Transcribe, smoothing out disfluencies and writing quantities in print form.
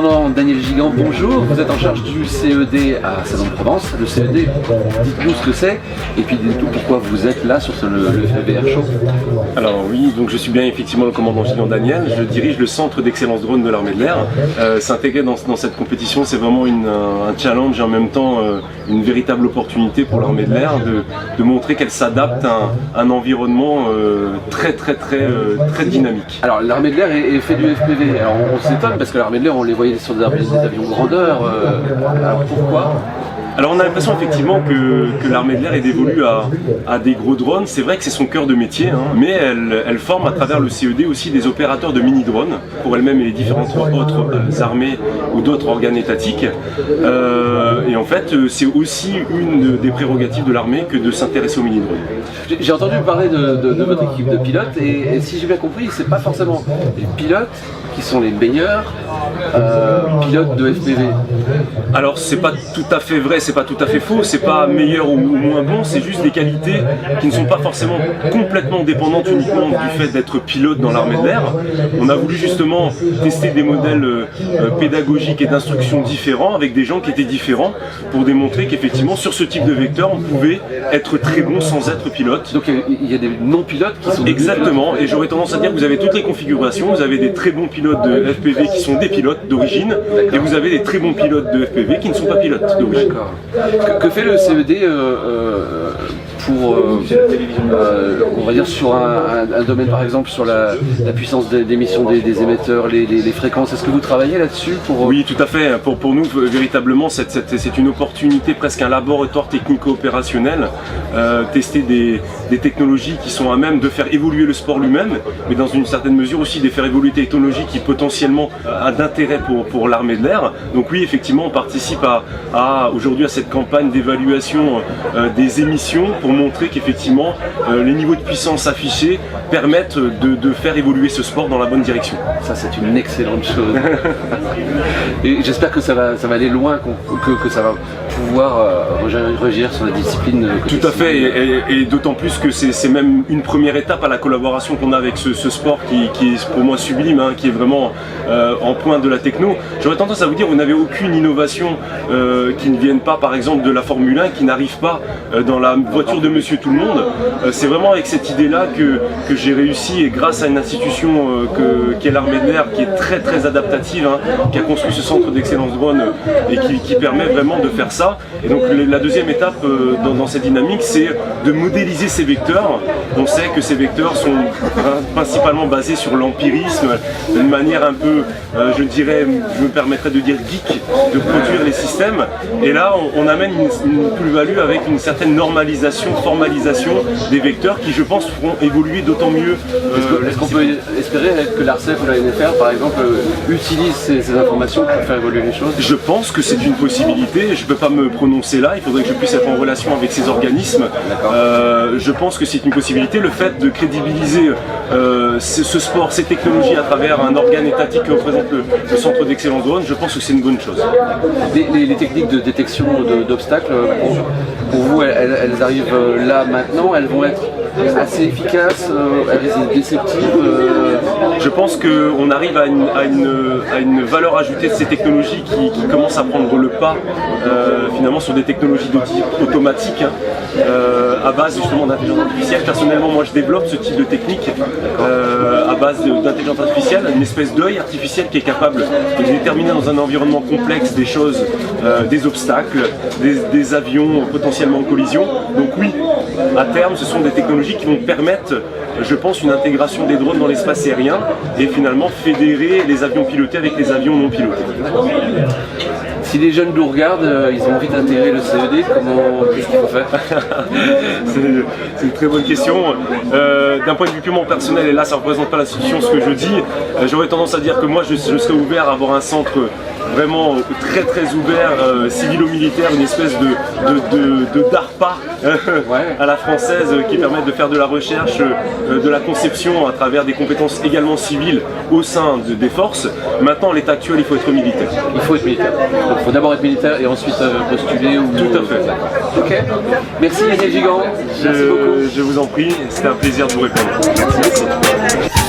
Intendant Daniel Gigant, bonjour. Vous êtes en charge du CED à Salon-de-Provence. Le CED, dites-nous ce que c'est et puis dites-nous pourquoi vous êtes là sur le VR Show. Alors oui, donc je suis bien effectivement le commandant Gigant Daniel. Je dirige le centre d'excellence drone de l'armée de l'air. S'intégrer dans cette compétition, c'est vraiment un challenge et en même temps une véritable opportunité pour l'armée de l'air de montrer qu'elle s'adapte à un environnement très dynamique. Alors l'armée de l'air est fait du FPV. Alors on s'étonne parce que l'armée de l'air, on les voyait sur des avions grandeur. Alors pourquoi ? Alors on a l'impression effectivement que l'armée de l'air est dévolue à des gros drones. C'est vrai que c'est son cœur de métier, mais elle forme à travers le CED aussi des opérateurs de mini-drones pour elle-même et les différentes autres armées ou d'autres organes étatiques. Et en fait, c'est aussi une des prérogatives de l'armée que de s'intéresser aux mini-drones. J'ai entendu parler de votre équipe de pilotes et si j'ai bien compris, c'est pas forcément les pilotes qui sont les meilleurs pilotes de FPV. Alors c'est pas tout à fait vrai, c'est pas tout à fait faux, c'est pas meilleur ou moins bon, c'est juste des qualités qui ne sont pas forcément complètement dépendantes uniquement du fait d'être pilote dans l'armée de l'air. On a voulu justement tester des modèles pédagogiques et d'instruction différents avec des gens qui étaient différents pour démontrer qu'effectivement sur ce type de vecteur on pouvait être très bon sans être pilote. Donc il y a des non-pilotes qui sont exactement, et j'aurais tendance à dire que vous avez toutes les configurations, vous avez des très bons pilotes de FPV qui sont des pilotes d'origine et vous avez des très bons pilotes de FPV qui ne sont pas pilotes d'origine. Que fait le CED pour, on va dire, sur un domaine par exemple, sur la puissance d'émission des émetteurs, les fréquences? Est-ce que vous travaillez là-dessus pour... Oui, tout à fait. Pour nous, véritablement, c'est une opportunité, presque un laboratoire technico-opérationnel, tester des technologies qui sont à même de faire évoluer le sport lui-même, mais dans une certaine mesure aussi de faire évoluer des technologies qui potentiellement a d'intérêt pour l'armée de l'air. Donc oui, effectivement, on participe aujourd'hui à cette campagne d'évaluation des émissions pour montrer qu'effectivement les niveaux de puissance affichés permettent de faire évoluer ce sport dans la bonne direction. Ça, c'est une excellente chose. Et j'espère que ça va aller loin, que ça va pouvoir régir sur la discipline. Tout à fait, et d'autant plus que c'est même une première étape à la collaboration qu'on a avec ce sport qui est pour moi sublime, qui est vraiment en pointe de la techno. J'aurais tendance à vous dire, vous n'avez aucune innovation qui ne vienne pas par exemple de la Formule 1, qui n'arrive pas dans la voiture de Monsieur Tout-le-Monde. C'est vraiment avec cette idée-là que j'ai réussi, et grâce à une institution qui est l'armée de l'air, qui est très adaptative, qui a construit ce centre d'excellence drone et qui permet vraiment de faire ça. Et donc la deuxième étape dans cette dynamique, c'est de modéliser ces vecteurs. On sait que ces vecteurs sont principalement basés sur l'empirisme, d'une manière un peu, je me permettrais de dire geek, de produire les systèmes. Et là, on amène une plus-value avec une certaine normalisation, formalisation des vecteurs qui, je pense, feront évoluer d'autant mieux. Est-ce qu'on peut espérer que l'ARCEF ou la NFR, par exemple, utilise ces informations pour faire évoluer les choses? Je pense que c'est une possibilité. Je ne peux pas me prononcer là. Il faudrait que je puisse être en relation avec ces organismes. Je pense que c'est une possibilité. Le fait de crédibiliser ce sport, ces technologies à travers un organe étatique qui représente le centre d'excellence drone, je pense que c'est une bonne chose. Les techniques de détection d'obstacles, pour vous, elles arrivent là maintenant, elles vont être assez efficaces, elles sont déceptives. Je pense qu'on arrive à une valeur ajoutée de ces technologies qui commencent à prendre le pas finalement sur des technologies de type automatique, à base justement d'intelligence artificielle. Personnellement, moi je développe ce type de technique à base d'intelligence artificielle, une espèce d'œil artificiel qui est capable de déterminer dans un environnement complexe des choses, des obstacles, des avions potentiellement en collision. Donc oui, à terme, ce sont des technologies qui vont permettre, je pense, une intégration des drones dans l'espace aérien et finalement fédérer les avions pilotés avec les avions non pilotés. Si les jeunes nous regardent, ils ont envie d'intégrer le CED, qu'est-ce qu'il faut faire? C'est une très bonne question. D'un point de vue purement personnel, et là ça ne représente pas l'institution ce que je dis, j'aurais tendance à dire que moi je serais ouvert à avoir un centre vraiment très ouvert, civilo-militaire, une espèce de DARPA à la française qui permet de faire de la recherche, de la conception à travers des compétences également civiles au sein des forces. Maintenant, à l'état actuel, il faut être militaire. Il faut être militaire. Donc, il faut d'abord être militaire et ensuite postuler ou... Tout à fait. Ok. Merci Daniel Gigant. Merci beaucoup. Je vous en prie, c'était un plaisir de vous répondre. Merci.